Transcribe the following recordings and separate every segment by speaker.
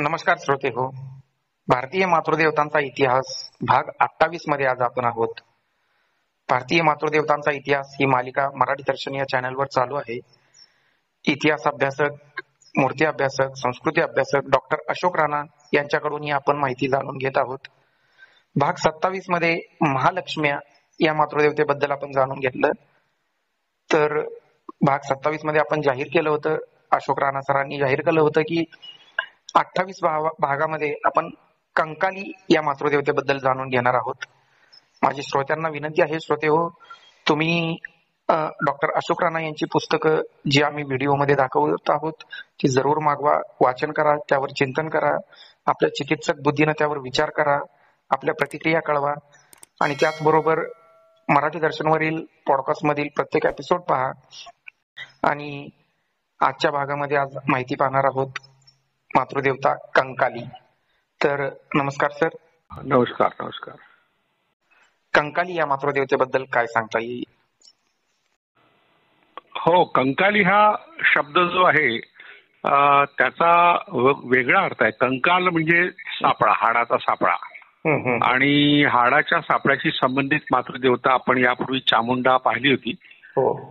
Speaker 1: नमस्कार श्रोते हो. भारतीय मातृदेवतांचा इतिहास भाग 28 मध्ये आज आपण आहोत. भारतीय मातृदेवतांचा इतिहास ही मालिका मराठी दर्शन या चॅनलवर चालू आहे. इतिहास अभ्यासक, मूर्ती अभ्यासक, संस्कृती अभ्यासक डॉक्टर अशोक राणा यांच्याकडून ही आपण माहिती जाणून घेत आहोत. भाग 27 मध्ये महालक्ष्म्या या मातृदेवतेबद्दल आपण जाणून घेतलं. तर भाग 27 मध्ये आपण जाहीर केलं होतं, अशोक राणा सरांनी जाहीर केलं होतं की 28 भागामध्ये आपण कंकाली या मातृदेवतेबद्दल जाणून घेणार आहोत. माझी श्रोत्यांना विनंती आहे, श्रोते हो, तुम्ही डॉक्टर अशोक राणा यांची पुस्तकं जी आम्ही व्हिडिओमध्ये दाखवत आहोत ती जरूर मागवा, वाचन करा, त्यावर चिंतन करा, आपल्या चिकित्सक बुद्धीनं त्यावर विचार करा, आपल्या प्रतिक्रिया कळवा आणि त्याचबरोबर मराठी दर्शनवरील पॉडकास्ट मधील प्रत्येक एपिसोड पहा. आणि आजच्या भागामध्ये आज माहिती पाहणार आहोत मातृदेवता कंकाली. तर नमस्कार सर.
Speaker 2: नमस्कार. नमस्कार.
Speaker 1: कंकाली या मातृदेवतेबद्दल काय सांगता येईल?
Speaker 2: हो, कंकाली हा शब्द जो आहे त्याचा वेगळा अर्थ आहे. कंकाल म्हणजे सापळा, हाडाचा सापळा. आणि हाडाच्या सापळ्याशी संबंधित मातृदेवता आपण यापूर्वी चामुंडा पाहिली होती.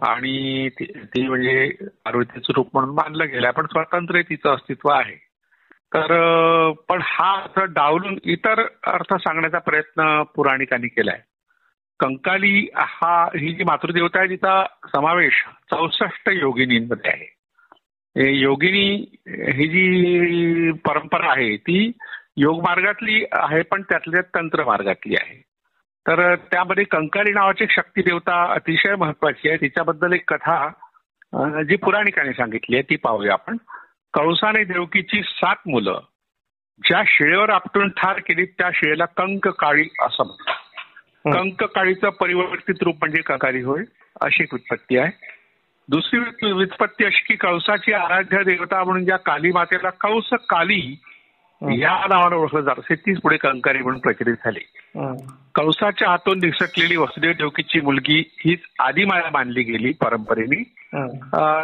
Speaker 2: आणि ती म्हणजे पार्वतीचं रूप म्हणून मानलं गेलं, पण स्वतंत्र तिचं अस्तित्व आहे. तर पण हा अर्थ डावलून इतर अर्थ सांगण्याचा प्रयत्न पुराणिकांनी केलाय. कंकाली ही जी मातृदेवता आहे तिचा समावेश 64 योगिनींमध्ये आहे. योगिनी ही जी परंपरा आहे ती योग मार्गातली आहे, पण त्यातल्या तंत्र मार्गातली आहे. तर त्यामध्ये कंकाली नावाची एक शक्ती देवता अतिशय महत्वाची आहे. तिच्याबद्दल एक कथा जी पुराणिकांनी सांगितली आहे ती पाहूया आपण. कळसाने देवकीची 7 मुलं ज्या शिळेवर आपटून ठार केली त्या शिळेला कंककाळी असं म्हणतात. कंककाळीचं परिवर्तित रूप म्हणजे कंकाली होय, अशी एक व्युत्पत्ती आहे. दुसरी व्युत्पत्ती अशी की कळसाची आराध्य देवता म्हणून ज्या काली मातेला कंस काली या नावाने ओळखलं जात असे तीच पुढे कंकाली म्हणून प्रचलित झाली. कंसाच्या हातून निसटलेली वसुदेव देवकीची मुलगी हीच आदिमाया मानली गेली परंपरेने.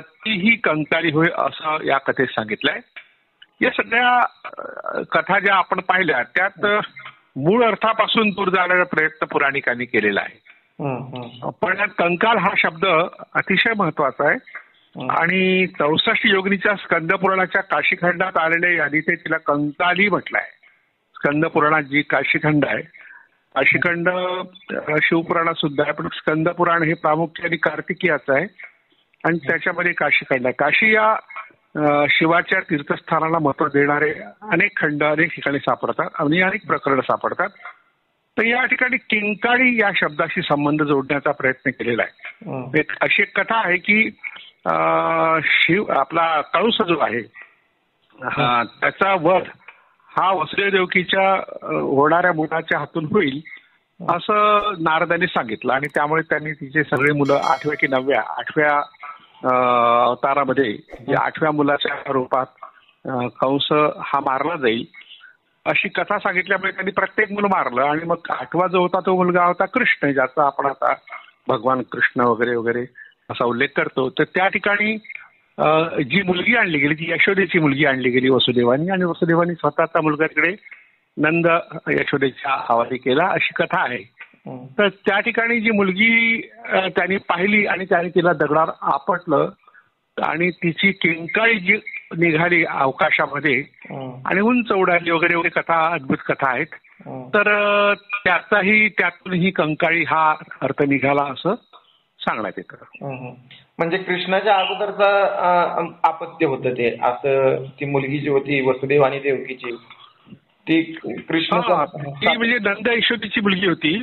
Speaker 2: ती ही कंकाली होय असं या कथेत सांगितलंय. या सगळ्या कथा ज्या आपण पाहिल्या त्यात मूळ अर्थापासून दूर जाण्याचा प्रयत्न पुराणिकांनी केलेला आहे. पण कंकाल हा शब्द अतिशय महत्वाचा आहे. आणि 64 योगिनीच्या स्कंद पुराणाच्या काशीखंडात आलेल्या यादीत तिला कंकाली म्हटलंय. स्कंद पुराणात जी काशीखंड आहे, काशीखंड शिवपुराणात सुद्धा आहे, पण स्कंद पुराण हे प्रामुख्याने कार्तिकीयाचं आहे आणि त्याच्यामध्ये काशीखंड आहे. काशी या शिवाच्या तीर्थस्थानाला महत्व देणारे अनेक खंड अनेक ठिकाणी सापडतात आणि अनेक प्रकरण सापडतात. तर या ठिकाणी किंकाळी या शब्दाशी संबंध जोडण्याचा प्रयत्न केलेला आहे. अशी एक कथा आहे की शिव आपला कळस जो आहे त्याचा वध हा वसुदेव देवकीच्या होणाऱ्या मुलाच्या हातून होईल असं नारदांनी सांगितलं. आणि त्यामुळे त्यांनी तिचे सगळे मुलं 8व्या की 9व्या अवतारामध्ये जे 8व्या मुलाच्या रूपात कंस हा मारला जाईल अशी कथा सांगितल्यामुळे त्यांनी प्रत्येक मुलं मारलं. आणि मग 8वा जो होता तो मुलगा होता कृष्ण, ज्याचा आपण आता भगवान कृष्ण वगैरे वगैरे असा उल्लेख करतो. तर त्या ठिकाणी जी मुलगी आणली गेली ती यशोदेची मुलगी आणली गेली वसुदेवानी, आणि वसुदेवानी स्वतःचा मुलगा तिकडे नंद यशोदेच्या हवाली केला अशी कथा आहे. तर त्या ठिकाणी जी मुलगी त्यांनी पाहिली आणि त्याने तिला दगडावर आपटलं आणि तिची किंकाळी जी निघाली अवकाशामध्ये आणि उंच उडाली वगैरे वगैरे कथा, अद्भुत कथा आहेत. तर त्यातून ही कंकाळी हा अर्थ निघाला असं सांगण्यात येतं.
Speaker 1: म्हणजे कृष्णाच्या अगोदरचा अपत्य होतं ते, असं ती मुलगी जी होती वसुदेव आणि देवकीची ती कृष्णाचा
Speaker 2: ती म्हणजे नंद यशोदेची मुलगी होती.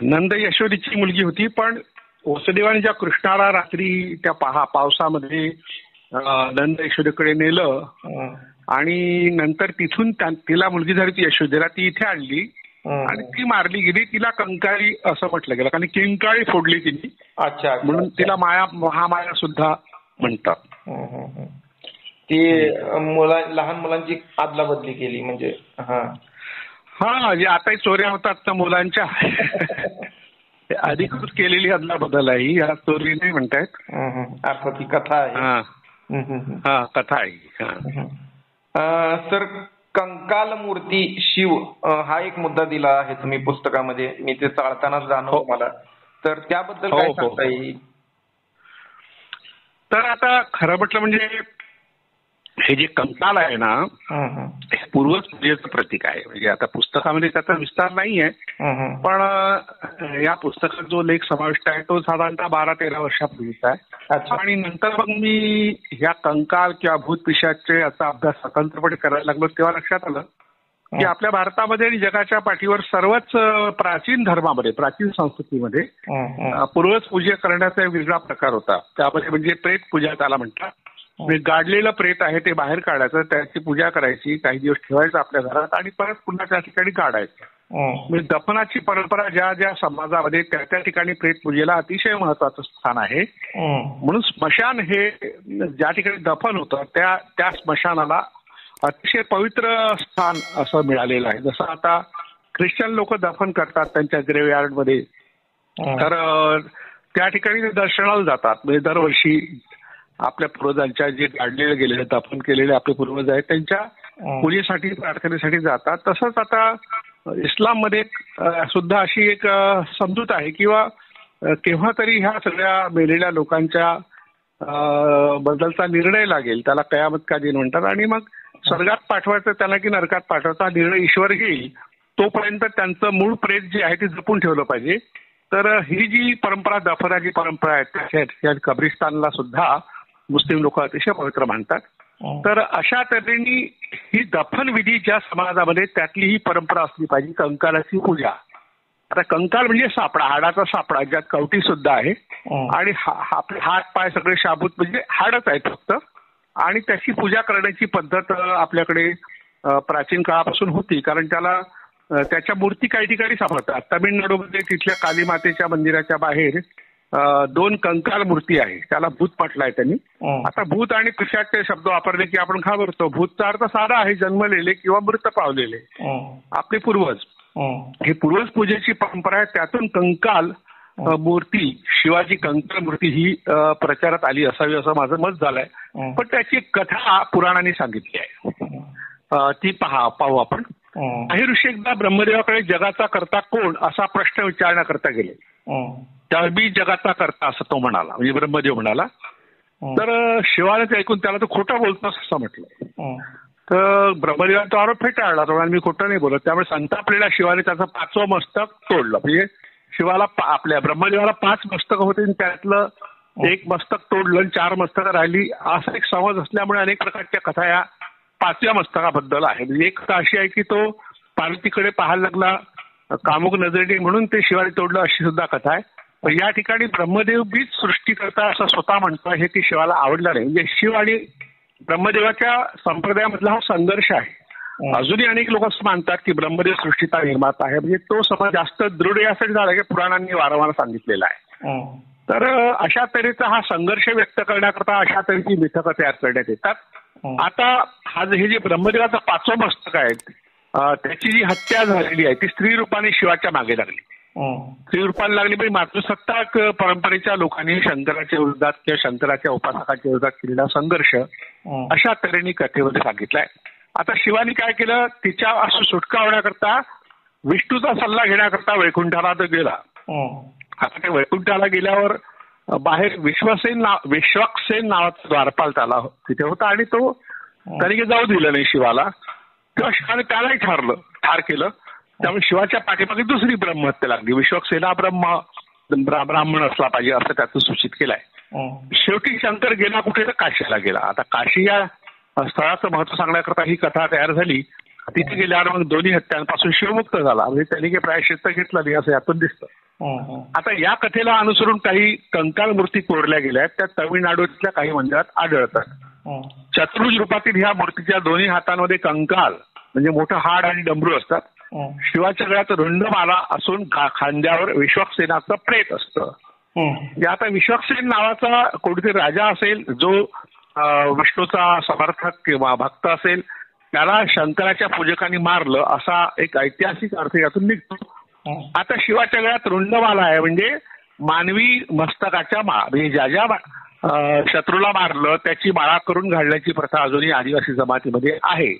Speaker 2: नंद यशोदेची मुलगी होती, पण वसुदेवाने ज्या कृष्णाला रात्री त्या पावसामध्ये नंद यशोदेकडे नेलं आणि नंतर तिथून तिला मुलगी झाली ती यशोदेला, ती इथे आणली आणि ती मारली गेली. तिला कंकाळी असं म्हटलं गेलं कारण किंकाळी फोडली तिने. अच्छा. म्हणून तिला महामाया सुद्धा म्हणतात.
Speaker 1: ती लहान मुलांची आदला बदली केली म्हणजे.
Speaker 2: आता चोऱ्या होतात तर मुलांच्या अधिकृत केलेली अदला बदल आहे ही, ह्या चोरी नाही म्हणतायत.
Speaker 1: अर्थात ही कथा आहे.
Speaker 2: कथा आहे.
Speaker 1: सर, कंकाल मूर्ती शिव हा एक मुद्दा दिला आहे तुम्ही पुस्तकामध्ये, मी ते चाळतानाच जाणवलं मला, तर त्याबद्दल काय सांगता येईल?
Speaker 2: तर आता खरं म्हटलं म्हणजे हे जे कंकाल आहे ना, हे पूर्वज पूजेचं प्रतीक आहे. म्हणजे आता पुस्तकामध्ये त्याचा विस्तार नाहीये, पण या पुस्तकात जो लेख समाविष्ट आहे तो साधारणतः 12-13 वर्षापूर्वीचा आहे. आणि नंतर मग मी ह्या कंकाल किंवा भूतपिशाचे याचा अभ्यास स्वतंत्रपणे करायला लागलो तेव्हा लक्षात आलं की आपल्या भारतामध्ये आणि जगाच्या पाठीवर सर्वच प्राचीन धर्मामध्ये, प्राचीन संस्कृतीमध्ये पूर्वज पूजा करण्याचा एक वेगळा प्रकार होता. त्यामध्ये म्हणजे प्रेत पूजा त्याला म्हणतात. गाडलेलं प्रेत आहे ते बाहेर काढायचं, त्याची पूजा करायची, काही दिवस ठेवायचं आपल्या घरात आणि परत पुन्हा त्या ठिकाणी काढायचं. म्हणजे दफनाची परंपरा ज्या ज्या समाजामध्ये त्या त्या ठिकाणी प्रेत पूजेला अतिशय महत्वाचं स्थान आहे. म्हणून स्मशान हे ज्या ठिकाणी दफन होतं त्या स्मशानाला अतिशय पवित्र स्थान असं मिळालेलं आहे. जसं आता ख्रिश्चन लोक दफन करतात त्यांच्या ग्रेव्हयार्ड मध्ये, तर त्या ठिकाणी दर्शनाला जातात. म्हणजे दरवर्षी आपल्या पूर्वजांच्या जे काढलेले गेलेले, दफन केलेले आपले पूर्वज आहेत त्यांच्या पूजेसाठी, प्रार्थनेसाठी जातात. तसंच आता इस्लाममध्ये सुद्धा अशी एक समजूत आहे किंवा केव्हा तरी ह्या सगळ्या मेलेल्या लोकांच्या बद्दलचा निर्णय लागेल, त्याला कयामत का दिन म्हणतात, आणि मग स्वर्गात पाठवायचं त्याला की नरकात पाठवायचा निर्णय ईश्वर घेईल. तोपर्यंत त्यांचं मूळ प्रेत जे आहे ते जपून ठेवलं पाहिजे. तर ही जी परंपरा, दफनाची परंपरा आहे, त्या कब्रिस्तानला सुद्धा मुस्लिम लोक अतिशय पवित्र मानतात. तर अशा तऱ्हेने ही दफन विधी ज्या समाजामध्ये त्यातली ही परंपरा असली पाहिजे, कंकालाची पूजा. आता कंकाल म्हणजे सापळा, हाडाचा सापळा, ज्यात कवटी सुद्धा आहे आणि आपले हात पाय सगळे शाबूत म्हणजे हाडच आहेत फक्त, आणि त्याची पूजा करण्याची पद्धत आपल्याकडे प्राचीन काळापासून होती. कारण त्याच्या मूर्ती काही ठिकाणी सापडतात. तामिळनाडूमध्ये तिथल्या काली मातेच्या मंदिराच्या बाहेर 2 कंकाल मूर्ती आहे, त्याला भूत म्हटलंय त्यांनी. आता भूत आणि पिशाच शब्द वापरले की आपण घाबरतो. भूतचा अर्थ साधा आहे, जन्मलेले किंवा मृत पावलेले आपले पूर्वज. ही पूर्वज पूजेची परंपरा आहे. त्यातून कंकाल मूर्ती, शिवाजी कंकाल मूर्ती ही प्रचारात आली असावी असं माझं मत झालंय. पण त्याची कथा पुराणांनी सांगितली आहे, ती पाहू आपण. काही ऋषी एकदा ब्रह्मदेवाकडे जगाचा करता कोण असा प्रश्न विचारण्याकरता गेले. त्यावेळी मी जगाचा करता असं तो म्हणाला, म्हणजे ब्रह्मदेव म्हणाला. तर शिवाने ते ऐकून त्याला तो खोटं बोलतोस असं म्हटलं. तर ब्रह्मदेवाने तो आरोप फेटाळला, तो मी खोटं नाही बोलत. त्यामुळे संतापलेल्या शिवाने त्याचं 5वं मस्तक तोडलं. म्हणजे शिवाला, आपल्या ब्रह्मदेवाला 5 मस्तकं होती, त्यातलं 1 मस्तक तोडलं आणि 4 मस्तकं राहिली, असा एक समज असल्यामुळे अनेक प्रकारच्या कथा या 5व्या मस्तकाबद्दल आहे. म्हणजे एक कथा अशी आहे की तो पार्वतीकडे पाहायला लागला कामुक नजरेने म्हणून ते शिवाने तोडलं, अशी सुद्धा कथा आहे. पण या ठिकाणी ब्रह्मदेव बीज सृष्टी करता असं स्वतः म्हणतो, हे की शिवाला आवडलं नाही. म्हणजे शिव आणि ब्रह्मदेवाच्या संप्रदायामधला हा संघर्ष आहे. अजूनही अनेक लोक असं मानतात की ब्रह्मदेव सृष्टीचा निर्माता आहे. म्हणजे तो समज जास्त दृढ यासाठी झाला की पुराणांनी वारंवार सांगितलेला आहे. तर अशा तऱ्हेचा हा संघर्ष व्यक्त करण्याकरता अशा तऱ्हेची मिथकं तयार करण्यात येतात. आता हे जे ब्रह्मदेवाचं 5वं मस्तक आहे त्याची जी हत्या झालेली आहे ती स्त्री रूपाने शिवाच्या मागे लागली. स्त्री रूपाने लागली म्हणजे मातृसत्ताक परंपरेच्या लोकांनी शंकराच्या विरोधात किंवा शंकराच्या उपासकाच्या विरोधात केलेला संघर्ष अशा तऱ्हेने कथेमध्ये सांगितलाय. आता शिवानी काय केलं, तिच्या असं सुटका होण्याकरता विष्णूचा सल्ला घेण्याकरता वैकुंठाला तो गेला. आता ते वैकुंठाला गेल्यावर बाहेर विश्वक्सेन नावाचा द्वारपाल त्याला तिथे होता आणि तो त्याने जाऊ दिलं नाही शिवाला. तेव्हा शिवाने त्यालाही ठार केलं. त्यामुळे शिवाच्या पाठीमागे दुसरी ब्रह्महत्या लागली. विश्वक्सेना ब्राह्मण असला पाहिजे असं त्यातून सूचित केलंय. शेवटी शंकर गेला कुठे, तर काशीला गेला. आता काशी या स्थळाचं महत्व सांगण्याकरता ही कथा तयार झाली. तिथे गेल्यावर मग दोन्ही हत्यांपासून शिवमुक्त झाला. म्हणजे त्यांनी काही प्रायश्चित्त घेतलं नाही असं यातून दिसतं. आता या कथेला अनुसरून काही कंकाल मूर्ती कोरल्या गेल्या आहेत, त्या तामिळनाडूतल्या काही मंदिरात आढळतात. चतुर्भुज रूपातील ह्या मूर्तीच्या दोन्ही हातांमध्ये कंकाल म्हणजे मोठं हाड आणि डमरू असतात. शिवाच्या गळ्यात रुंड माला असून खांद्यावर विश्वक्सेनाचं प्रेत असतं. आता विश्वक्सेन नावाचा कोणीतरी राजा असेल जो विष्णूचा समर्थक किंवा भक्त असेल, त्याला शंकराच्या पूजकांनी मारलं असा एक ऐतिहासिक अर्थ यातून निघतो. आता शिवाच्या गळ्यात रुंडमाला आहे म्हणजे मानवी मस्तकाच्या माळा, म्हणजे ज्या ज्या शत्रूला मारलं त्याची माळा करून घालण्याची प्रथा अजूनही आदिवासी जमातीमध्ये आहे.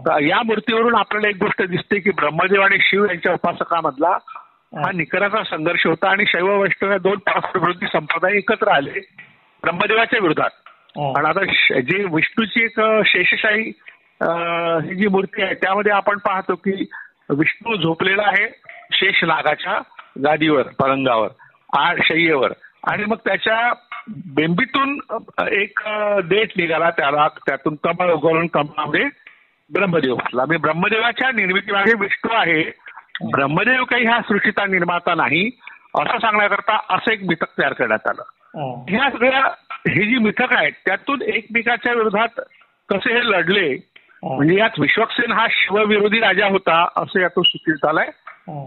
Speaker 2: तर या मूर्तीवरून आपल्याला एक गोष्ट दिसते की ब्रह्मदेव आणि शिव यांच्या उपासकामधला हा निकराचा संघर्ष होता आणि शैव वैष्णव या दोन परस्परविरोधी संप्रदाय एकत्र आले ब्रह्मदेवाच्या विरोधात. आणि आता जे विष्णूची एक शेषशाही ही जी मूर्ती आहे त्यामध्ये आपण पाहतो की विष्णू झोपलेला आहे शेष नागाच्या गादीवर पलंगावर शय्येवर आणि मग त्याच्या बेंबीतून एक देठ निघाला त्यातून कमळ उगवून कमळामध्ये ब्रह्मदेव बसला. मी ब्रह्मदेवाच्या निर्मितीमागे विष्णू आहे, ब्रह्मदेव काही हा सृष्टीचा निर्माता नाही असं सांगण्याकरता असं एक मिथक तयार करण्यात आलं. ह्या सगळ्या ही जी मिथक आहेत त्यातून एकमेकाच्या विरोधात कसे हे लढले म्हणजे यात विश्वक्सेन हा शिवविरोधी राजा होता असं यातून सूचित झालंय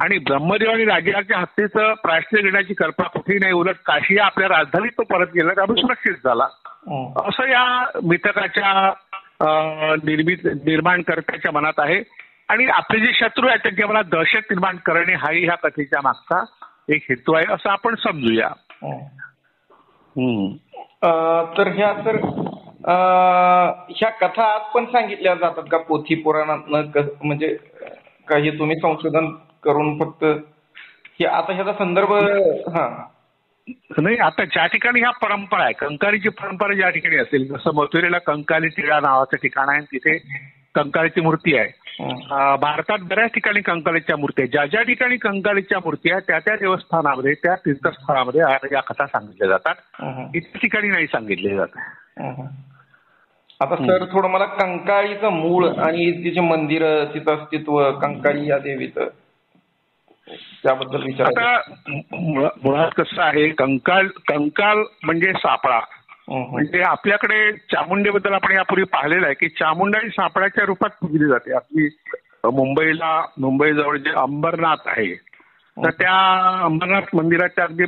Speaker 2: आणि ब्रह्मदेव आणि राजाच्या हत्येचं प्रायश्चित्त घेण्याची कल्पना कुठेही नाही, उलट काशी आपल्या राजधानीत तो परत गेला त्यामुळे सुरक्षित झाला असं या मिथकाच्या निर्माणकर्त्याच्या मनात आहे. आणि आपले जे शत्रू आहेत त्यांच्या मनात दहशत निर्माण करणे हाही ह्या कथेच्या मागचा एक हेतू आहे असं आपण समजूया.
Speaker 1: तर ह्या कथा आज पण सांगितल्या जातात का पोथी पुराणात? म्हणजे काही तुम्ही संशोधन करून फक्त हे आता ह्याचा संदर्भ
Speaker 2: नाही, आता ज्या ठिकाणी ह्या परंपरा आहे कंकाळीची परंपरा ज्या ठिकाणी असेल जसं मथुरेला कंकाली टिळा नावाचं ठिकाण आहे तिथे कंकाळीची मूर्ती आहे. भारतात बऱ्याच ठिकाणी कंकाळीच्या मूर्ती आहेत. ज्या ज्या ठिकाणी कंकाळीच्या मूर्ती आहेत त्या त्या देवस्थानामध्ये त्या तीर्थस्थळामध्ये या कथा सांगितल्या जातात, इतर ठिकाणी नाही सांगितले जात.
Speaker 1: आता सर थोडं मला कंकाळीचं मूळ आणि तिचे मंदिर तिचं अस्तित्व कंकाळी या देवीचं त्याबद्दल विचार.
Speaker 2: आता मुळात कसं आहे कंकाल म्हणजे सापळा म्हणजे आपल्याकडे चामुंडेबद्दल आपण यापूर्वी पाहिलेलं आहे की चामुंडा ही सापळ्याच्या रूपात पूजली जाते. आपली मुंबईजवळ जे अंबरनाथ आहे तर त्या अंबरनाथ मंदिराच्या अगदी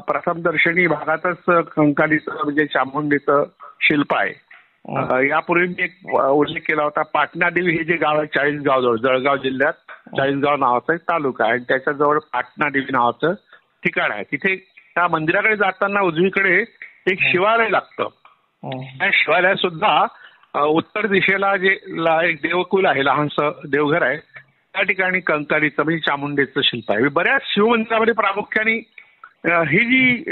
Speaker 2: प्रथम दर्शनी भागातच कंकालीचं म्हणजे चामुंडीचं शिल्प आहे. यापूर्वी मी एक उल्लेख केला होता पाटणादेवी हे जे गाव आहे चाळीसगाव जवळ जळगाव जिल्ह्यात चाळीसगाव नावाचा एक तालुका आहे आणि त्याच्याजवळ पाटणादेवी नावाचं ठिकाण आहे. तिथे त्या मंदिराकडे जाताना उजवीकडे एक शिवालय लागतं. त्या शिवालयात सुद्धा उत्तर दिशेला जे एक देवकुल आहे लहानसं देवघर आहे त्या ठिकाणी कंकालीचं म्हणजे चामुंडेचं शिल्प आहे. बऱ्याच शिवमंदिरामध्ये प्रामुख्याने ही जी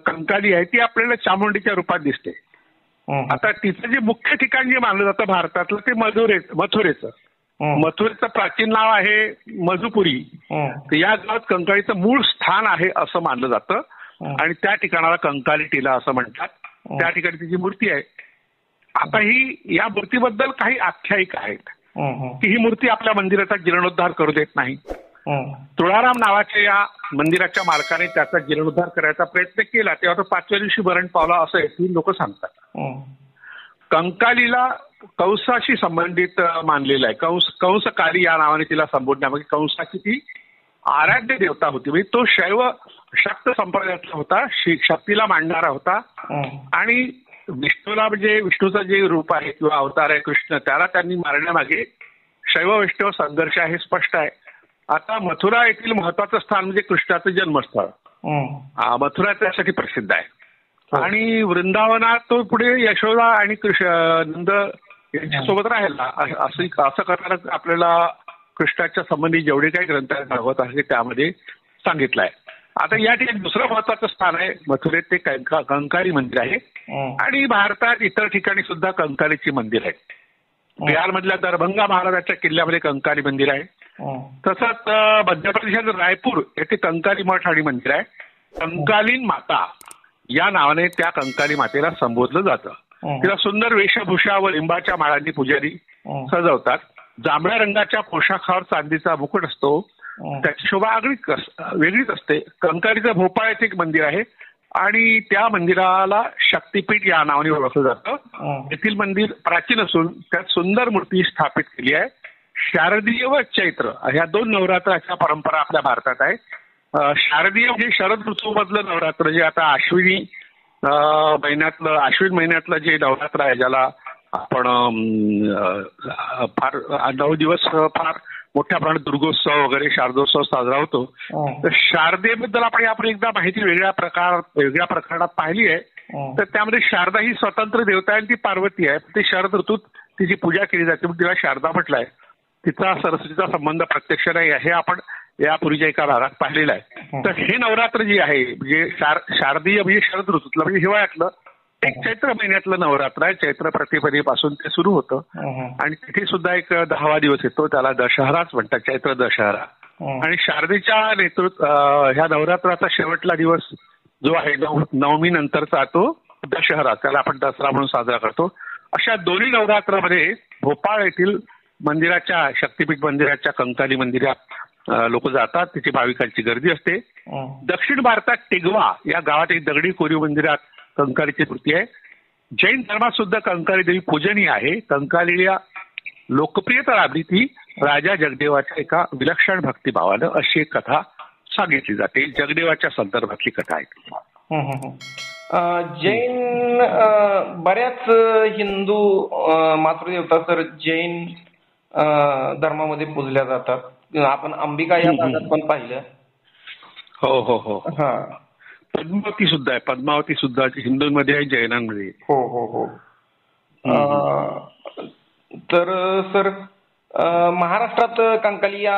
Speaker 2: कंकाली आहे ती आपल्याला चामुंडीच्या रूपात दिसते. आता तिचं जे मुख्य ठिकाण जे मानलं जातं भारतातलं ते मथुरेचं प्राचीन नाव आहे मधुपुरी. या गावात कंकाळीचं मूळ स्थान आहे असं मानलं जातं आणि त्या ठिकाणाला कंकाली टिला असं म्हणतात. त्या ठिकाणी तिची मूर्ती आहे. आता ही या मूर्तीबद्दल काही आख्यायिका आहेत की ही मूर्ती आपल्या मंदिराचा जीर्णोद्धार करू देत नाही. तुळाराम नावाच्या या मंदिराच्या मालकाने त्याचा जीर्णोद्धार करायचा प्रयत्न केला तेव्हा तो 5व्या दिवशी मरण पावला असं येथील लोक सांगतात. कंकालीला कंसाशी संबंधित मानलेलं आहे. कंसकाली या नावाने तिला संबोधण्यामागे कंसाची ती आराध्य देवता होती म्हणजे तो शैव शक्त संप्रदायातला होता, शक्तीला मांडणारा होता आणि विष्णूला म्हणजे विष्णूचं जे रूप आहे किंवा अवतार आहे कृष्ण त्याला त्यांनी मारण्यामागे शैव वैष्णव संघर्ष आहे हे स्पष्ट आहे. आता मथुरा येथील महत्वाचं स्थान म्हणजे कृष्णाचं जन्मस्थळ. मथुरा त्यासाठी प्रसिद्ध आहे आणि वृंदावनात तो पुढे यशोदा आणि नंद यांच्यासोबत राहिला असं करताना आपल्याला कृष्णाच्या संबंधी जेवढे काही ग्रंथ भागवत आहे त्यामध्ये सांगितलं आहे. आता या ठिकाणी दुसरं महत्वाचं स्थान आहे मथुरेत ते कंकाळी मंदिर आहे आणि भारतात इतर ठिकाणी सुद्धा कंकाळीची मंदिर आहेत. बिहार मधल्या दरभंगा महाराजाच्या किल्ल्यामध्ये कंकाळी मंदिर आहे. तसंच मध्य प्रदेशात रायपूर येथे कंकाळी मठ आणि मंदिर आहे. कंकालीन माता या नावाने त्या कंकाली मातेला संबोधलं जातं. तिला सुंदर वेशभूषा व लिंबाच्या माळांनी पुजारी सजवतात. जांभळ्या रंगाच्या पोशाखावर चांदीचा मुकुट असतो. त्याची शोभा वेगळीच असते. कंकालीचं भोपाळ येथे एक मंदिर आहे आणि त्या मंदिराला शक्तीपीठ या नावाने ओळखलं जातं. येथील मंदिर प्राचीन असून त्यात सुंदर मूर्ती स्थापित केली आहे. शारदीय व चैत्र ह्या दोन नवरात्राच्या परंपरा आपल्या भारतात आहे. शारदीय म्हणजे शरद ऋतूमधलं नवरात्र जे आता अश्विन महिन्यातलं जे नवरात्र आहे ज्याला आपण फार 9 दिवस फार मोठ्या प्रमाणात दुर्गोत्सव वगैरे शारदोत्सव साजरा होतो. तर शारदेबद्दल आपण यापूर्वी एकदा माहिती वेगळ्या प्रकरणात पाहिली आहे. तर त्यामध्ये शारदा ही स्वतंत्र देवता आहे आणि ती पार्वती आहे. ते शरद ऋतूत तिची पूजा केली जाते म्हणून तिला शारदा म्हटलंय. तिचा सरस्वतीचा संबंध प्रत्यक्ष नाही हे आपण यापूर्वीच्या एका भागात पाहिलेलं आहे. तर हे नवरात्र जे आहे म्हणजे शारदीय म्हणजे शरद ऋतूतलं म्हणजे हिवाळ्यातलं एक चैत्र महिन्यातलं नवरात्र आहे. चैत्र प्रतिपदेपासून ते सुरू होतं आणि तिथे सुद्धा एक 10वा दिवस येतो, त्याला दशहराच म्हणतात, चैत्र दशहरा. आणि शारदेच्या ह्या नवरात्राचा शेवटला दिवस जो आहे नवमी नंतरचा तो दशहरा, त्याला आपण दसरा म्हणून साजरा करतो. अशा दोन्ही नवरात्रामध्ये भोपाळ येथील मंदिराच्या शक्तीपीठ मंदिराच्या कंकाली मंदिरात लोक जातात, तिथे भाविकांची गर्दी असते. दक्षिण भारतात टेगवा या गावात एक दगडी कोरीव मंदिरात कंकालीची मूर्ती आहे. जैन धर्मात सुद्धा कंकाली देवी पूजनीय आहे. कंकालीला लोकप्रियता लाभली ती राजा जगदेवाच्या एका विलक्षण भक्तिभावानं, अशी एक कथा सांगितली जाते. जगदेवाच्या संदर्भातली कथा आहे.
Speaker 1: जैन बऱ्याच हिंदू मातृदेवता सर जैन धर्मामध्ये पूजल्या जातात. आपण अंबिका या भागात पण पाहिलं.
Speaker 2: हो हो हो. हा, पद्मावती सुद्धा आहे. पद्मावती सुद्धा हिंदूंमध्ये आहे, जैनांमध्ये.
Speaker 1: हो हो हो. तर सर महाराष्ट्रात कंकाली या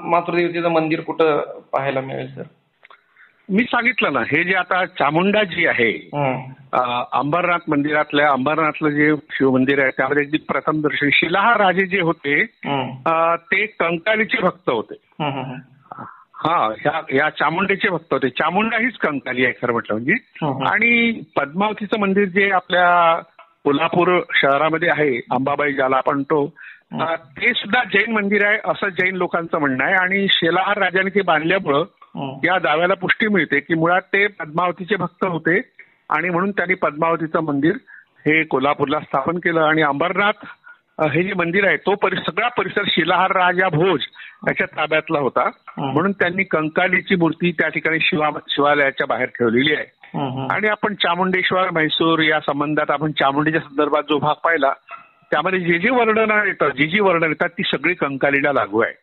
Speaker 1: मातृदेवतेचं मंदिर कुठं पाहायला मिळेल सर?
Speaker 2: मी सांगितलं ना, हे जे आता चामुंडा जी आहे अंबरनाथ मंदिरातल्या, अंबरनाथलं जे शिवमंदिर आहे त्यामध्ये प्रथम दर्शन शिलाहार राजे जे होते ते कंकालीचे भक्त होते. या चामुंडेचे भक्त होते. चामुंडा हीच कंकाली आहे खरं म्हटलं म्हणजे. आणि पद्मावतीचं मंदिर जे आपल्या कोल्हापूर शहरामध्ये आहे, अंबाबाई ज्याला आपण म्हणतो, ते सुद्धा जैन मंदिर आहे असं जैन लोकांचं म्हणणं आहे. आणि शिलाहार राजाने ते बांधल्यामुळं या दाव्याला पुष्टी मिळते की मुळात ते पद्मावतीचे भक्त होते आणि म्हणून त्यांनी पद्मावतीचं मंदिर हे कोल्हापूरला स्थापन केलं. आणि अंबरनाथ हे जे मंदिर आहे तो सगळा परिसर शिलाहार राजा भोज याच्या ताब्यातला होता म्हणून त्यांनी कंकालीची मूर्ती त्या ठिकाणी शिवालयाच्या बाहेर ठेवलेली आहे. आणि आपण चामुंडेश्वर म्हैसूर या संबंधात आपण चामुंडीच्या संदर्भात जो भाग पाहिला त्यामध्ये जे जे वर्णनं येतात, जी वर्णन येतात ती सगळी कंकालीला लागू आहे.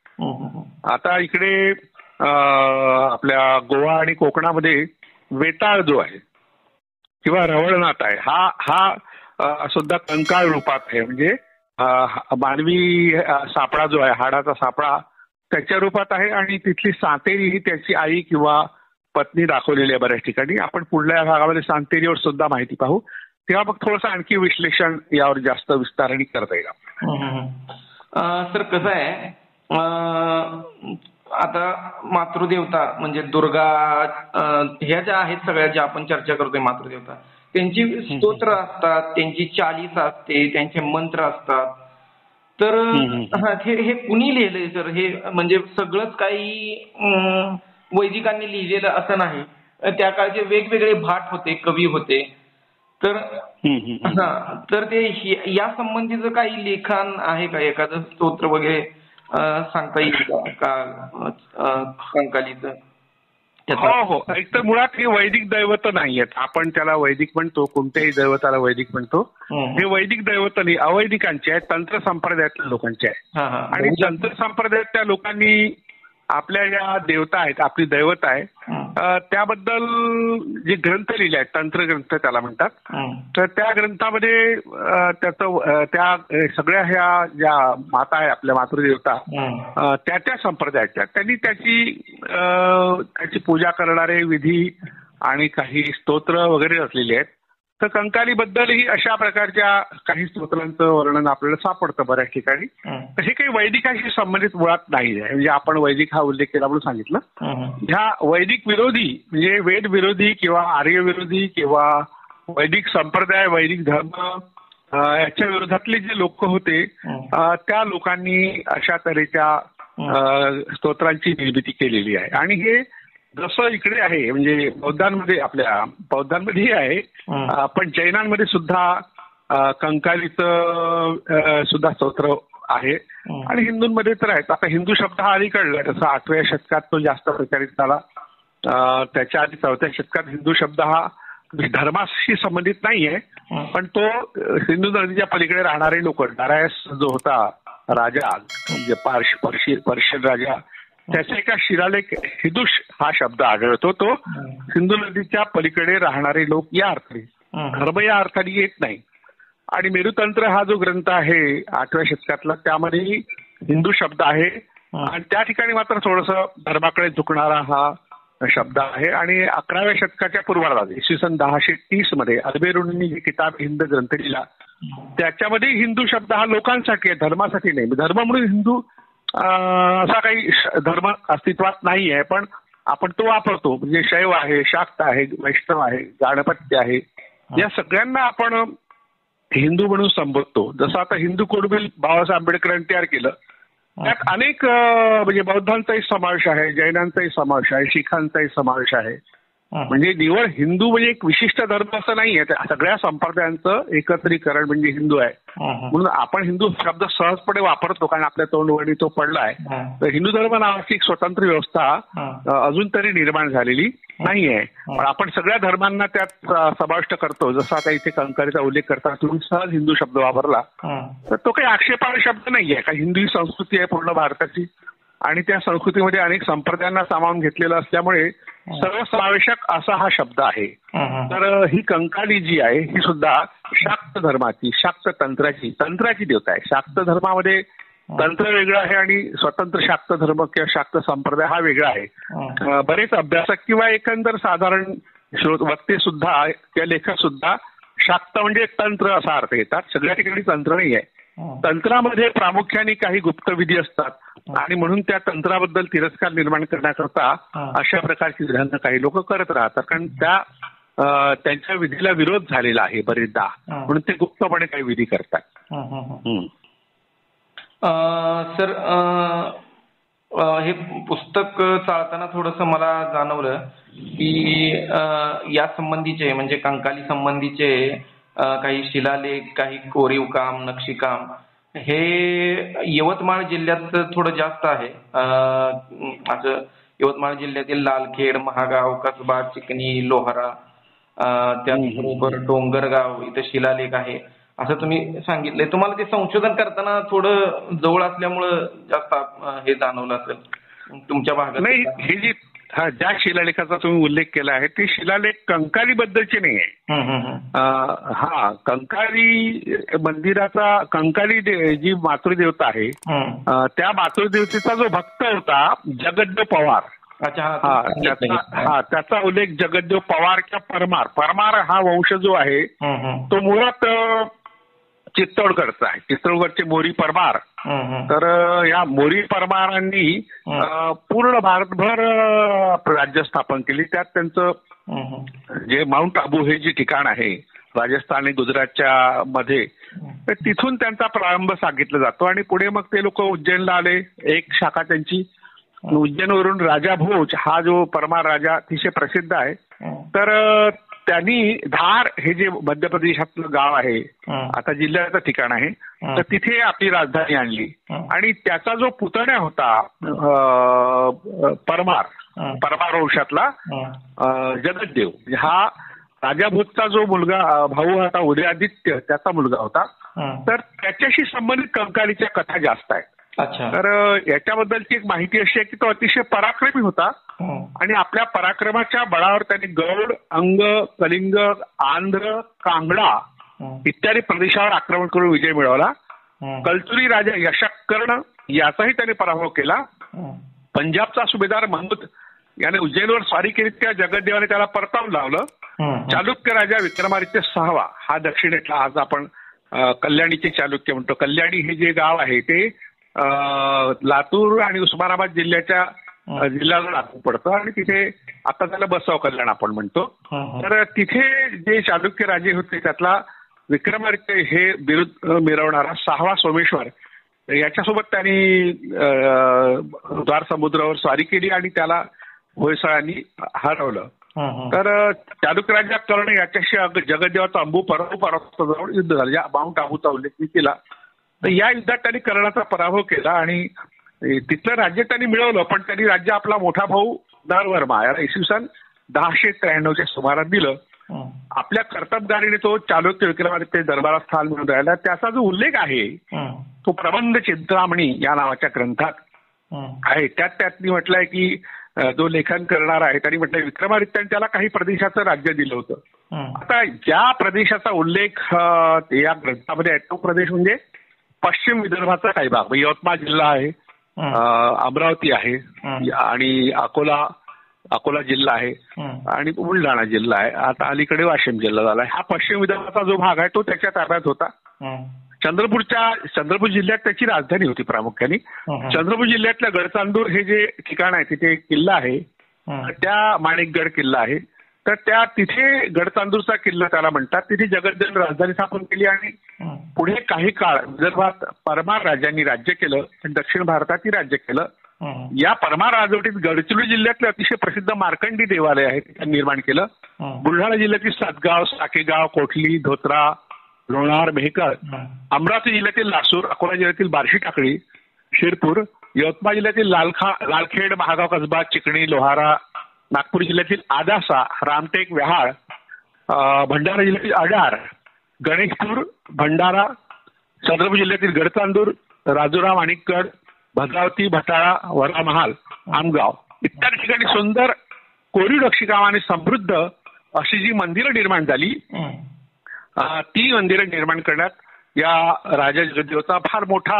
Speaker 2: आता इकडे आपल्या गोवा आणि कोकणामध्ये वेताळ जो आहे किंवा रवळनाथ आहे हा सुद्धा कंकाळ रूपात आहे. म्हणजे मानवी सापळा जो आहे, हाडाचा सापळा त्याच्या रूपात आहे. आणि तिथली सांतेरी ही त्याची आई किंवा पत्नी दाखवलेली आहे बऱ्याच ठिकाणी. आपण पुढल्या भागामध्ये सांतेरीवर सुद्धा माहिती पाहू, तेव्हा मग थोडंसं आणखी विश्लेषण यावर जास्त विस्ताराने करता येईल.
Speaker 1: सर कसं आहे, आता मातृदेवता म्हणजे दुर्गा ह्या ज्या आहेत सगळ्या ज्या आपण चर्चा करतोय मातृदेवता, त्यांची स्तोत्र असतात, त्यांची चालीस असते, त्यांचे मंत्र असतात. तर हे कुणी लिहिलंय सर? हे म्हणजे सगळंच काही वैदिकांनी लिहिलेलं असं नाही. त्या काळचे वेगवेगळे भाट होते, कवी होते. तर ते या संबंधीचं काही लेखन आहे का, एखादं स्तोत्र वगैरे सांगता येईल का कंकालीचं?
Speaker 2: हो हो. एक तर मुळात हे वैदिक दैवत नाहीयेत. आपण त्याला वैदिक म्हणतो, कोणत्याही दैवताला वैदिक म्हणतो. हे वैदिक दैवत नाही, अवैदिकांचे आहेत, तंत्र संप्रदायातल्या लोकांचे आहे. आणि तंत्र संप्रदायातल्या लोकांनी आपल्या ज्या देवता आहेत, आपली दैवत आहे त्याबद्दल जे ग्रंथ लिहिले आहेत, तंत्र ग्रंथ त्याला म्हणतात, तर त्या ग्रंथामध्ये त्या सगळ्या ह्या ज्या माता आहे आपल्या मातृदेवता त्या संप्रदायाच्या त्यांनी त्याची पूजा करणारे विधी आणि काही स्तोत्र वगैरे असलेले आहेत. तर कंकालीबद्दलही अशा प्रकारच्या काही स्तोत्रांचं वर्णन आपल्याला सापडतं बऱ्याच ठिकाणी. तर हे काही वैदिकांशी संबंधित मुळात नाही आहे. म्हणजे आपण वैदिक हा उल्लेख केला म्हणून सांगितलं. ह्या वैदिक विरोधी म्हणजे वेद विरोधी किंवा आर्य विरोधी किंवा वैदिक संप्रदाय, वैदिक धर्म याच्या विरोधातले जे लोक होते त्या लोकांनी अशा तऱ्हेच्या स्तोत्रांची निर्मिती केलेली आहे. आणि हे जसं इकडे आहे म्हणजे आपल्या बौद्धांमध्येही आहे, पण जैनांमध्ये सुद्धा कंकालीचं सुद्धा स्तोत्र आहे. आणि हिंदूंमध्ये तर आहेत. आता हिंदू शब्द हा अलीकडला, जसं 8व्या शतकात तो जास्त प्रचारित झाला. त्याच्या आधी 4थ्या शतकात हिंदू शब्द हा धर्माशी संबंधित नाहीये, पण तो सिंधू नदीच्या पलीकडे राहणारे लोक, डारायस जो होता राजा म्हणजे पर्शियन राजा, त्याच्या एका शिलालेख हिदुश हा शब्द आढळतो. तो सिंधू नदीच्या पलीकडे राहणारे लोक या अर्थी. धर्म या अर्थाने येत नाही. आणि मेरुतंत्र हा जो ग्रंथ आहे 8व्या शतकातला त्यामध्ये हिंदू शब्द आहे आणि त्या ठिकाणी मात्र थोडंसं धर्माकडे झुकणारा हा शब्द आहे. आणि 11व्या शतकाच्या पूर्वार्धात इसवी सन 1030 मध्ये अल्बेरुनींनी जे किताब हिंद ग्रंथ लिहिला त्याच्यामध्ये हिंदू शब्द हा लोकांसाठी आहे, धर्मासाठी नाही. धर्म म्हणून हिंदू असा काही धर्म अस्तित्वात नाही आहे, पण आपण तो वापरतो. म्हणजे शैव आहे, शाक्त आहे, वैष्णव आहे, गाणपत्य आहे, या सगळ्यांना आपण हिंदू म्हणून संबोधतो. जसं आता हिंदू कोड बिल बाबासाहेब आंबेडकरांनी तयार केलं त्यात अनेक म्हणजे बौद्धांचाही समावेश आहे, जैनांचाही समावेश आहे, शीखांचाही समावेश आहे. म्हणजे निवड हिंदू म्हणजे एक विशिष्ट धर्म असं नाहीये, सगळ्या संप्रदायांचं एकत्रीकरण म्हणजे हिंदू आहे. म्हणून आपण हिंदू शब्द सहजपणे वापरतो कारण आपल्या तोंडवळी तो पडलाय. तर हिंदू धर्म नावाची एक स्वतंत्र व्यवस्था अजून तरी निर्माण झालेली नाहीये, पण आपण सगळ्या धर्मांना त्यात समाविष्ट करतो. जसं आता इथे कंकारीचा उल्लेख करता तुम्ही सहज हिंदू शब्द वापरला तर तो काही आक्षेपार्ह शब्द नाहीये. कारण हिंदू ही संस्कृती आहे पूर्ण भारताची आणि त्या संस्कृतीमध्ये अनेक संप्रदायांना सामावून घेतलेलं असल्यामुळे सर्वसमावेशक असा हा शब्द आहे. तर ही कंकाली जी आहे ही सुद्धा शाक्त धर्माची, शाक्त तंत्राची देवता आहे. शाक्त धर्मामध्ये तंत्र वेगळं आहे आणि स्वतंत्र शाक्त धर्म किंवा शाक्त संप्रदाय हा वेगळा आहे. बरेच अभ्यासक किंवा एकंदर साधारण वक्ते सुद्धा किंवा लेखक सुद्धा शाक्त म्हणजे तंत्र असा अर्थ घेतात. सगळ्या ठिकाणी तंत्र नाही आहे. तंत्रामध्ये प्रामुख्याने काही गुप्तविधी असतात आणि म्हणून त्या तंत्राबद्दल तिरस्कार निर्माण करण्याकरता अशा प्रकारची विधानं काही लोक करत राहतात. कारण त्यांच्या विधीला विरोध झालेला आहे बरेचदा, म्हणून ते गुप्तपणे काही विधी करतात.
Speaker 1: सर हे पुस्तक चालताना थोडंसं मला जाणवलं की या संबंधीचे म्हणजे कंकाली संबंधीचे काही शिलालेख, काही कोरीव काम, नक्षीकाम हे यवतमाळ जिल्ह्यात थोडं जास्त आहे. असं यवतमाळ जिल्ह्यातील लालखेड, महागाव, कसबा, चिकणी, लोहारा, त्याचबरोबर डोंगरगाव इथं शिलालेख आहे असं तुम्ही सांगितलंय. तुम्हाला ते संशोधन करताना थोडं जवळ असल्यामुळं जास्त हे जाणवलं असेल तुमच्या भागात.
Speaker 2: नाही, हे जी ज्या शिलालेखाचा तुम्ही उल्लेख केला आहे ते शिलालेख कंकाली बद्दलचे नाही आहे. कंकाली मंदिराचा कंकाली जी मातृदेवता आहे त्या मातृदेवतेचा जो भक्त होता जगद्देव पवार, त्याचा उल्लेख जगद्देव पवार किंवा परमार हा वंश जो आहे तो मुळात चित्तोडगडचा आहे. चित्तोडगडचे मोरी परमार. तर या मोरी परमारांनी पूर्ण भारतभर राज्य स्थापन केली. त्यात त्यांचं जे माउंट आबू हे जे ठिकाण आहे राजस्थान आणि गुजरातच्या मध्ये, तर तिथून त्यांचा प्रारंभ सांगितला जातो आणि पुढे मग ते लोक उज्जैनला आले. एक शाखा त्यांची उज्जैनवरून राजा भोज हा जो परमार राजा अतिशय प्रसिद्ध आहे. तर त्यांनी धार हे जे मध्य प्रदेशातलं गाव आहे आता जिल्ह्याचं ठिकाण आहे तर तिथे आपली राजधानी आणली आणि त्याचा जो पुतण्या होता परमार वंशातला जगद्देव, हा राजा भोजचा जो मुलगा भाऊ होता उदयादित्य त्याचा मुलगा होता. तर त्याच्याशी संबंधित कंकालीच्या कथा जास्त आहेत. तर याच्याबद्दलची एक माहिती अशी आहे की तो अतिशय पराक्रमी होता आणि आपल्या पराक्रमाच्या बळावर त्यांनी गौड, अंग, कलिंग, आंध्र, कांगडा इत्यादी प्रदेशावर आक्रमण करून विजय मिळवला. कलचुरी राजा यशकर्ण याचाही त्याने पराभव केला. पंजाबचा सुभेदार महमूद याने उज्जैनवर स्वारी केली, त्या जगद्देवाने त्याला परतावून लावलं. चालुक्य राजा विक्रमादित्य 6वा हा दक्षिणेतला, आज आपण कल्याणीचे चालुक्य म्हणतो. कल्याणी हे जे गाव आहे ते लातूर आणि उस्मानाबाद जिल्ह्याला लागू पडतं आणि तिथे आता त्याला बसव कल्याण आपण म्हणतो. तर तिथे जे चालुक्य राजे होते त्यातला विक्रमादित्य हे बिरुद मिरवणारा 6वा सोमेश्वर याच्यासोबत त्यांनी द्वार समुद्रावर स्वारी केली आणि त्याला होयसळांनी हरवलं. तर चालुक्य राजा कर्ण याच्याशी जगद्देवाचा अंबू पर्वताजवळ युद्ध झालं. माउंट आबूचा उल्लेख मी केला. तर या युद्धात त्यांनी कर्णाचा पराभव केला आणि तिथलं राज्य त्यांनी मिळवलं, पण त्यांनी राज्य आपला मोठा भाऊ नरवर्मा याला इसवी सन 1093च्या सुमारास दिलं. आपल्या कर्तबगारीने तो चालुक्य विक्रमादित्य दरबारात स्थान मिळवून राहिला. त्याचा जो उल्लेख आहे तो प्रबंध चिंतामणी या नावाच्या ग्रंथात आहे. त्यांनी म्हटलंय की जो लेखन करणार आहे त्यांनी म्हटलंय विक्रमादित्याने त्याला काही प्रदेशाचं राज्य दिलं होतं आता ज्या प्रदेशाचा उल्लेख या ग्रंथामध्ये आहे तो प्रदेश म्हणजे पश्चिम विदर्भाचा काही भाग. यवतमाळ जिल्हा आहे, अमरावती आहे आणि अकोला जिल्हा आहे आणि बुलढाणा जिल्हा आहे. आता अलीकडे वाशिम जिल्हा झाला आहे. हा पश्चिम विदर्भाचा जो भाग आहे तो त्याच्या ताब्यात होता. चंद्रपूर जिल्ह्यात त्याची राजधानी होती प्रामुख्याने. चंद्रपूर जिल्ह्यातल्या गडचांदूर हे जे ठिकाण आहे तिथे एक किल्ला आहे, त्या माणिकगड किल्ला आहे. तर त्या तिथे गडचांदूरचा किल्ला त्याला म्हणतात. तिथे जगद्देवाने राजधानी स्थापन केली आणि पुढे काही काळ विदर्भात परमार राजांनी राज्य केलं, दक्षिण भारतातही राज्य केलं. या परमार राजवटीत गडचिरोली जिल्ह्यातले अतिशय प्रसिद्ध मार्कंडी देवालय आहे त्यांनी निर्माण केलं. बुलढाणा जिल्ह्यातील सातगाव, साकेगाव, कोठली, धोत्रा, लोणार, मेहकर, अमरावती जिल्ह्यातील लासूर, अकोला जिल्ह्यातील बार्शी टाकळी, शिरपूर, यवतमाळ जिल्ह्यातील लालखेड, महागाव कसबा, चिकणी, लोहारा, नागपूर जिल्ह्यातील आदासा, रामटेक, व्याहाळ, भंडारा जिल्ह्यातील अडार, गणेशपूर, भंडारा, चंद्रपूर जिल्ह्यातील गडचांदूर, राजुरा, माणिकगड, भद्रावती, भटाळा, वरामहाल, आमगाव इत्यादी ठिकाणी सुंदर कोरीव नक्षीकामाने समृद्ध अशी जी मंदिरं निर्माण झाली, ती मंदिरं निर्माण करण्यात या राजा जगद्देवचा फार मोठा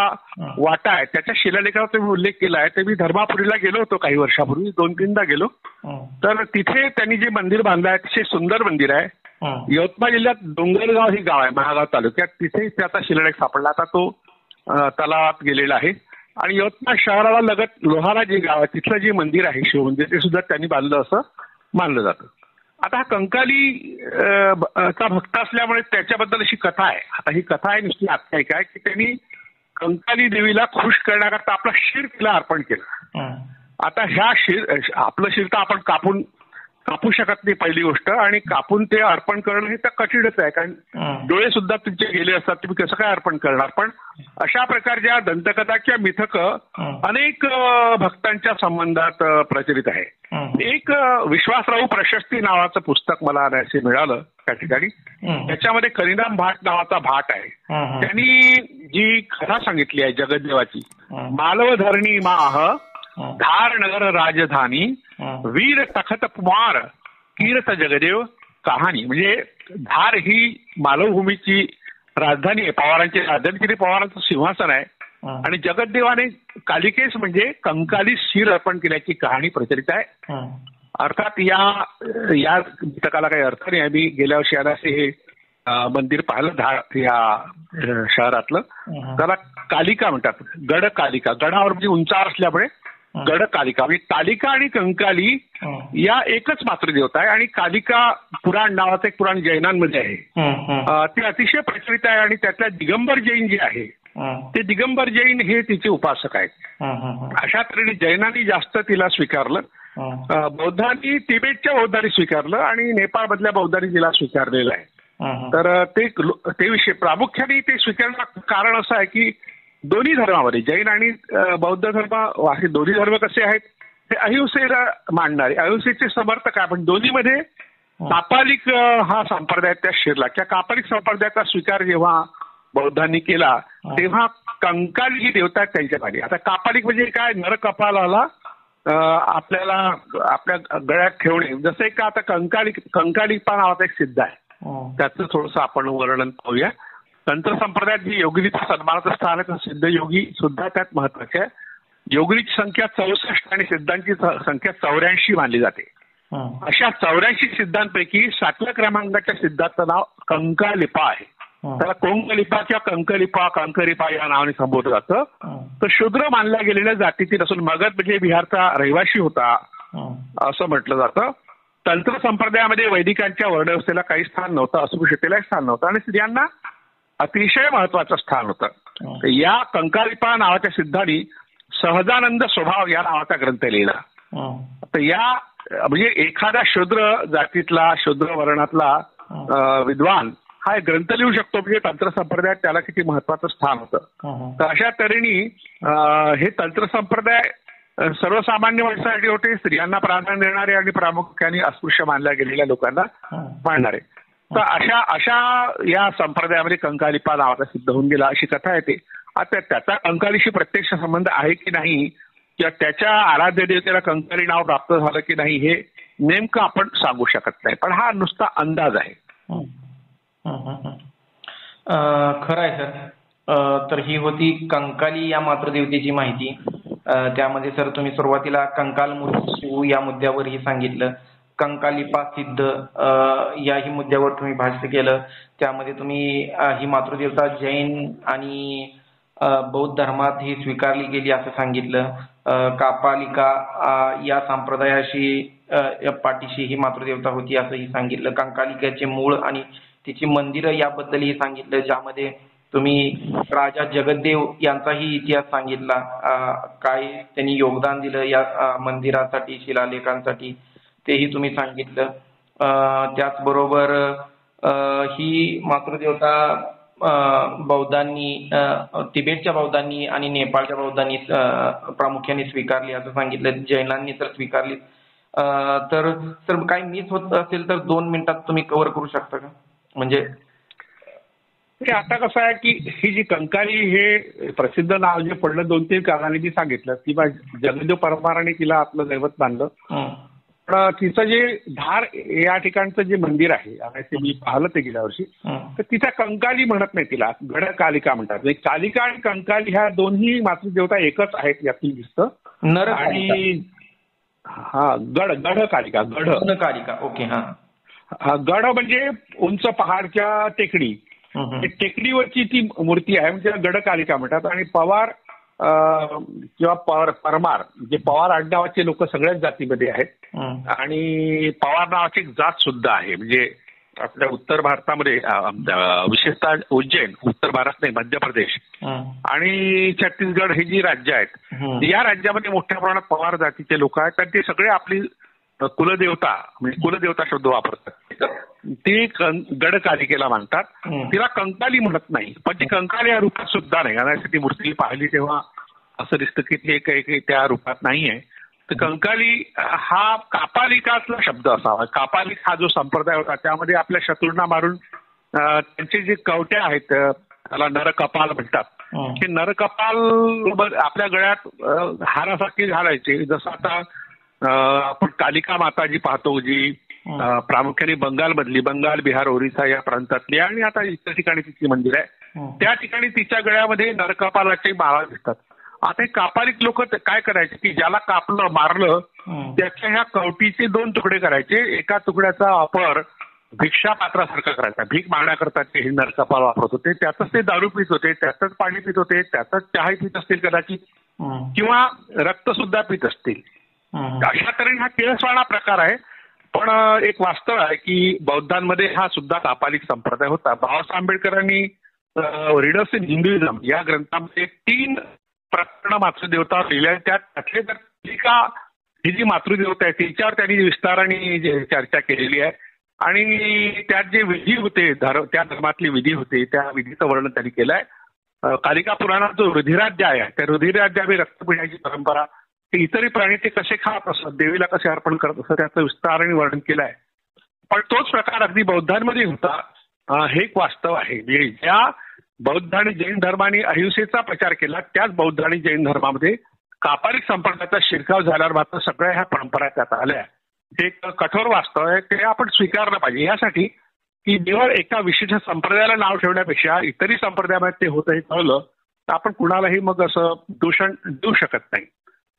Speaker 2: वाटा आहे. त्याच्या शिलालेखाचा तुम्ही उल्लेख केला आहे. ते मी धर्मापुरीला गेलो होतो काही वर्षापूर्वी, 2-3दा गेलो. तर तिथे त्यांनी जे मंदिर बांधलं आहे अतिशय सुंदर मंदिर आहे. यवतमाळ जिल्ह्यात डोंगरगाव हे गाव आहे महागाव तालुक्यात, तिथे त्याचा शिलालेख सापडला. आता तो तलावात गेलेला आहे. आणि यवतमाळ शहराला लगत लोहारा जे गाव आहे तिथलं जे मंदिर आहे शिवमंदिर ते सुद्धा त्यांनी बांधलं असं मानलं जातं. आता हा कंकाली चा भक्त असल्यामुळे त्याच्याबद्दल अशी कथा आहे. आता ही कथा आहे नुसती आख्यायिका आहे की त्यांनी कंकाली देवीला खुश करण्याकरता आपला शिर तिला अर्पण केलं. आता ह्या आपलं शिर तर आपण कापू शकत नाही पहिली गोष्ट, आणि कापून ते अर्पण करणं हे तर कठीणच आहे, कारण डोळे सुद्धा तुमचे गेले असतात, तुम्ही कसं काय अर्पण करणार. पण अशा प्रकारच्या दंतकथा किंवा मिथक अनेक भक्तांच्या संबंधात प्रचलित आहे. एक विश्वासराव प्रशस्ती नावाचं पुस्तक मला आणायचे मिळालं त्या ठिकाणी. त्याच्यामध्ये करिराम भाट नावाचा भाट आहे. त्यांनी जी कथा सांगितली आहे जगद्देवाची, मालवधरणी माह धार नगर राजधानी वीर तखत कुमार कीर्त जगदेव कहाणी. म्हणजे धार ही मालवभूमीची राजधानी आहे, पवारांची राजधानी, तिथे पवारांचं सिंहासन आहे. आणि जगद्देवाने कालिकेस म्हणजे कंकाली शिर अर्पण केल्याची कहाणी प्रचलित आहे. अर्थात या पुस्तकाला काही अर्थ नाही. आम्ही गेल्या वर्षी आल्याचे हे मंदिर पाहिलं धार या शहरातलं. त्याला कालिका म्हणतात, गड कालिका. गडावर म्हणजे उंचावर असल्यामुळे गड कालिका. म्हणजे कालिका आणि कंकाली या एकच मात्र देवता आहे. आणि कालिका पुराण नावाचं एक पुराण जैनांमध्ये आहे, ते अतिशय प्रचलित आहे. आणि त्यातल्या दिगंबर जैन जे आहे ते दिगंबर जैन हे तिचे उपासक आहेत. अशा तऱ्हेने जैनांनी जास्त तिला स्वीकारलं, बौद्धांनी तिबेटच्या बौद्धांनी स्वीकारलं आणि नेपाळमधल्या बौद्धांनी तिला स्वीकारलेलं आहे. तर ते विषय प्रामुख्याने ते स्वीकारण्याचं कारण असं आहे की दोन्ही धर्मामध्ये जैन आणि बौद्ध धर्म असे दोन्ही धर्म कसे आहेत, ते अहिंसेला मानणारे, अहिंसेचे समर्थक आहे. पण दोन्हीमध्ये कापालिक हा संप्रदाय त्या शिरला. किंवा कापालिक संप्रदायाचा स्वीकार जेव्हा बौद्धांनी केला तेव्हा कंकाली ही देवता त्यांच्या खाली. आता कापालिक म्हणजे काय, नरकपालाला आपल्याला आपल्या गळ्यात ठेवणे. जसं का आता कंकालिपा नावाचा एक सिद्ध आहे, त्याचं थोडंसं आपण वर्णन पाहूया. तंत्र संप्रदायात जी योगिनीचं सन्मानाचं स्थान आहे, सिद्ध योगी सुद्धा त्यात महत्वाचे आहे. योगिनीची संख्या 64 आणि सिद्धांची संख्या 84 मानली जाते. अशा 84 सिद्धांपैकी 7व्या क्रमांकाच्या सिद्धांचं नाव कंकालिपा आहे. त्याला कोंकलिपा किंवा कंकरिपा या नावाने संबोधलं जातं. तर शूद्र मानल्या गेलेल्या जातीतील असून मगध म्हणजे बिहारचा रहिवासी होता असं म्हटलं जातं. तंत्र संप्रदायामध्ये वैदिकांच्या वर्णव्यवस्थेला काही स्थान नव्हतं, अस्पृश्यतेला स्थान नव्हतं आणि स्त्रियांना अतिशय महत्वाचं स्थान होतं. या कंकालिपा नावाच्या सिद्धांनी सहजानंद स्वभाव या नावाचा ग्रंथ लिहिला. तर या म्हणजे एखादा शूद्र जातीतला, शूद्र वर्णातला विद्वान हा एक ग्रंथ लिहू शकतो. म्हणजे तंत्र संप्रदायात त्याला किती महत्वाचं स्थान होतं. तर अशा तऱ्हेने हे तंत्र संप्रदाय सर्वसामान्य माणसासाठी होते, स्त्रियांना प्राधान्य देणारे आणि प्रामुख्याने अस्पृश्य मानल्या गेलेल्या लोकांना मानणारे. तर अशा या संप्रदायामध्ये कंकालिपा नावाचा सिद्ध होऊन गेला अशी कथा येते. आता त्याचा कंकालीशी प्रत्यक्ष संबंध आहे की नाही किंवा त्याच्या आराध्य देवतेला कंकाली नाव प्राप्त झालं की नाही हे नेमकं आपण सांगू शकत नाही, पण हा नुसता अंदाज आहे.
Speaker 1: खरं आहे सर. तर ही होती कंकाली या मातृदेवतेची माहिती. त्यामध्ये सर तुम्ही सुरुवातीला कंकाल मृत्यू या मुद्द्यावरही सांगितलं, कंकालिपा सिद्ध याही मुद्द्यावर तुम्ही भाष्य केलं. त्यामध्ये तुम्ही ही मातृदेवता जैन आणि बौद्ध धर्मात ही स्वीकारली गेली असं सांगितलं. कापालिका या संप्रदायाशी पाठीशी ही मातृदेवता होती असंही सांगितलं. कंकालिकेचे मूळ आणि तिची मंदिरं याबद्दलही सांगितलं, ज्यामध्ये तुम्ही राजा जगद्देव यांचाही इतिहास सांगितला. काय त्यांनी योगदान दिलं या मंदिरासाठी, शिलालेखांसाठी, तेही तुम्ही सांगितलं. त्याचबरोबर ही मातृदेवता बौद्धांनी, तिबेटच्या बौद्धांनी आणि नेपाळच्या बौद्धांनी प्रामुख्याने स्वीकारली असं सांगितलं. जैनांनी तर स्वीकारली. तर सर काही मिस होत असेल तर 2 मिनिटात तुम्ही कव्हर करू शकता का? म्हणजे
Speaker 2: आता कसं आहे की ही जी कंकाली हे प्रसिद्ध नाव जे पडलं 2-3 कारणांनी मी सांगितलं की जगदेव परमाराने तिला आपलं दैवत बांधलं. पण तिचं जे धार या ठिकाणचं जे मंदिर आहे ते मी पाहिलं ते गेल्या वर्षी, तर तिचा कंकाली म्हणत नाही, तिला गड कालिका म्हणतात. म्हणजे कालिका आणि कंकाली ह्या दोन्ही मातृदेवता एकच आहेत यातून दिसतं. आणि हा गड कालिका, गड
Speaker 1: कालिका. ओके.
Speaker 2: हा गड म्हणजे उंच पहाडच्या टेकडी, टेकडीवरची ती मूर्ती आहे, म्हणजे गड कालिका म्हणतात. आणि पवार किंवा परमार जे पवार आडनावाचे लोक सगळ्याच जातीमध्ये आहेत. आणि पवार नावाची एक जात सुद्धा आहे. म्हणजे आपल्या उत्तर भारतामध्ये विशेषतः उज्जैन, उत्तर भारत नाही मध्य प्रदेश आणि छत्तीसगड हे जी राज्य आहेत, या राज्यामध्ये मोठ्या प्रमाणात पवार जातीचे लोक आहेत. आणि ते सगळे आपली कुलदेवता, म्हणजे कुलदेवता शब्द वापरतात, ती गड कालिकेला मानतात. तिला कंकाली म्हणत नाही, पण ती कंकाली या रूपात सुद्धा नाही. कारण ती मूर्ती पाहिली तेव्हा असं दिसतं की ती काही त्या रूपात नाहीये. तर कंकाली हा कापालिकातला शब्द असावा. कापालिक हा जो संप्रदाय होता त्यामध्ये आपल्या शत्रूंना मारून त्यांचे जे कवट्या आहेत त्याला नरकपाल म्हणतात. हे नरकपाल आपल्या गळ्यात हारासारखी घालायचे. जसं आता आपण कालिका माता जी पाहतो, जी प्रामुख्याने बंगालमधली, बंगाल, बिहार, ओरिसा या प्रांतातली आणि आता इतर ठिकाणी तिची मंदिर आहे, त्या ठिकाणी तिच्या गळ्यामध्ये नरकपालाचे माळा दिसतात. आता हे कापालिक लोक काय करायचे की ज्याला कापलं, मारलं, त्याच्या ह्या कवटीचे 2 तुकडे करायचे. एका तुकड्याचा वापर भिक्षा पात्रासारखा करायचा. भीक मागण्याकरता ते हे नरकपाल वापरत होते. त्यातच ते दारू पित होते, त्यातच पाणी पित होते, त्यातच चहा पित असतील कदाचित, किंवा रक्त सुद्धा पित असतील. अशा तऱ्हेने हा किळसवाणा प्रकार आहे. पण एक वास्तव आहे की बौद्धांमध्ये हा सुद्धा कापालिक संप्रदाय होता. बाबासाहेब आंबेडकरांनी रीडर्स इन हिंदुइझम या ग्रंथामध्ये 3 प्रकरण मातृदेवता लिहिल्या. त्यातले तर कालिका ही जी मातृदेवता आहे तिच्यावर त्यांनी विस्ताराने चर्चा केलेली आहे. आणि त्यात जे विधी होते, त्या धर्मातले विधी होते, त्या विधीचं वर्णन त्यांनी केलं आहे. कालिका पुराणात जो रुधिराध्याय आहे, त्या रुधिराध्याय रक्त पिण्याची परंपरा, ते इतरही प्राणी ते कसे खात असत, देवीला कसे अर्पण करत असत, त्याचं विस्ताराने वर्णन केलं आहे. पण तोच प्रकार अगदी बौद्धांमध्ये होता, हे एक वास्तव आहे. ज्या बौद्ध आणि जैन धर्माने अहिंसेचा प्रचार केला, त्याच बौद्ध आणि जैन धर्मामध्ये कापालिक संप्रदायाचा शिरकाव झाल्यावर मात्र सगळ्या ह्या परंपरा त्यात आल्या. हे एक कठोर वास्तव आहे, ते आपण स्वीकारलं पाहिजे. यासाठी की निवड एका विशिष्ट संप्रदायाला नाव ठेवण्यापेक्षा इतरही संप्रदायामध्ये ते होतं हे कळलं तर आपण कुणालाही मग असं दूषण देऊ शकत नाही.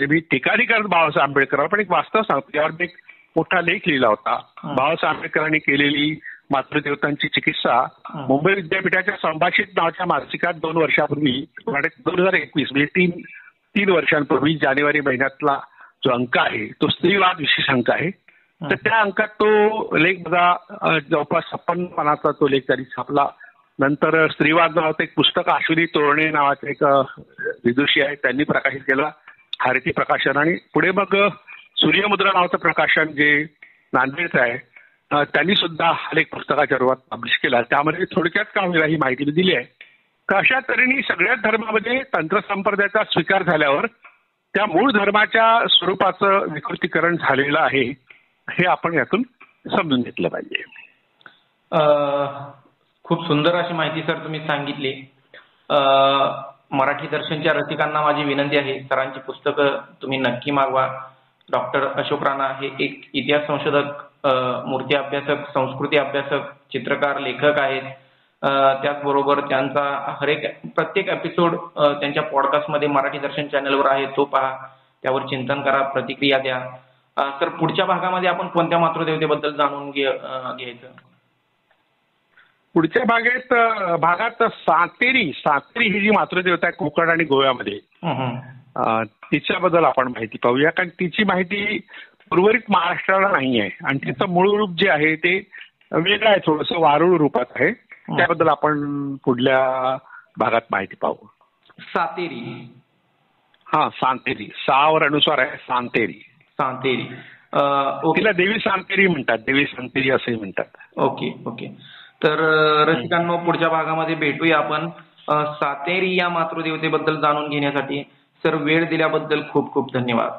Speaker 2: मी टीकाही करत बाबासाहेब आंबेडकर, पण एक वास्तव सांगतो. यावर एक मोठा लेख लिहिला होता. बाबासाहेब आंबेडकरांनी केलेली मातृदेवतांची चिकित्सा मुंबई विद्यापीठाच्या संभाषित नावाच्या मासिकात 2 वर्षापूर्वी 2021 म्हणजे 3 वर्षांपूर्वी जानेवारी महिन्यातला जो अंक आहे तो स्त्रीवाद विशेष अंक आहे. तर त्या अंकात तो लेख बघा जवळपास 56 पानाचा तो लेख त्यांनी छापला. नंतर स्त्रीवाद नावाचं एक पुस्तक अश्विनी तोरणे नावाचे एक विदुषी आहे त्यांनी प्रकाशित केला, भारती प्रकाशन. आणि पुढे मग सूर्यमुद्रा नावाचं प्रकाशन जे नांदेडचं आहे त्यांनी सुद्धा हा लेख पुस्तकाच्या रूपात पब्लिश केला. त्यामध्ये थोडक्यात का होईल ही माहिती दिली आहे. तर अशा तऱ्हेने सगळ्याच धर्मामध्ये तंत्र संप्रदायाचा स्वीकार झाल्यावर त्या मूळ धर्माच्या स्वरूपाचं विकृतीकरण झालेलं आहे, हे आपण यातून समजून घेतलं पाहिजे.
Speaker 1: खूप सुंदर अशी माहिती सर तुम्ही सांगितली. मराठी दर्शनच्या रसिकांना माझी विनंती आहे, सरांची पुस्तकं तुम्ही नक्की मागवा. डॉक्टर अशोक राणा हे एक इतिहास संशोधक, मूर्ती अभ्यासक, संस्कृती अभ्यासक, चित्रकार, लेखक आहेत. त्याचबरोबर त्यांचा प्रत्येक एपिसोड त्यांच्या पॉडकास्टमध्ये मराठी दर्शन चॅनलवर आहे, तो पहा, त्यावर चिंतन करा, प्रतिक्रिया द्या. तर पुढच्या भागामध्ये आपण कोणत्या मातृदेवतेबद्दल जाणून घ्यायचं?
Speaker 2: पुढच्या भागात सातेरी ही जी मातृदेवता आहे कोकण आणि गोव्यामध्ये, तिच्याबद्दल आपण माहिती पाहूया. कारण तिची माहिती उर्वरित महाराष्ट्राला नाही आहे आणि तिचं मूळ रूप जे आहे ते वेगळं आहे, थोडंसं वारुळ रूपात आहे. त्याबद्दल आपण पुढल्या भागात माहिती पाहू.
Speaker 1: सातेरी,
Speaker 2: सांतेरी, सावर अनुसार आहे सांतेरी. तिला देवी सांतेरी म्हणतात, देवी सांतेरी असंही म्हणतात.
Speaker 1: ओके. तर रसिकांनो, पुढच्या भागामध्ये भेटूया आपण सातेरी या मातृदेवतेबद्दल जाणून घेण्यासाठी. सर, वेळ दिल्याबद्दल खूप खूप धन्यवाद.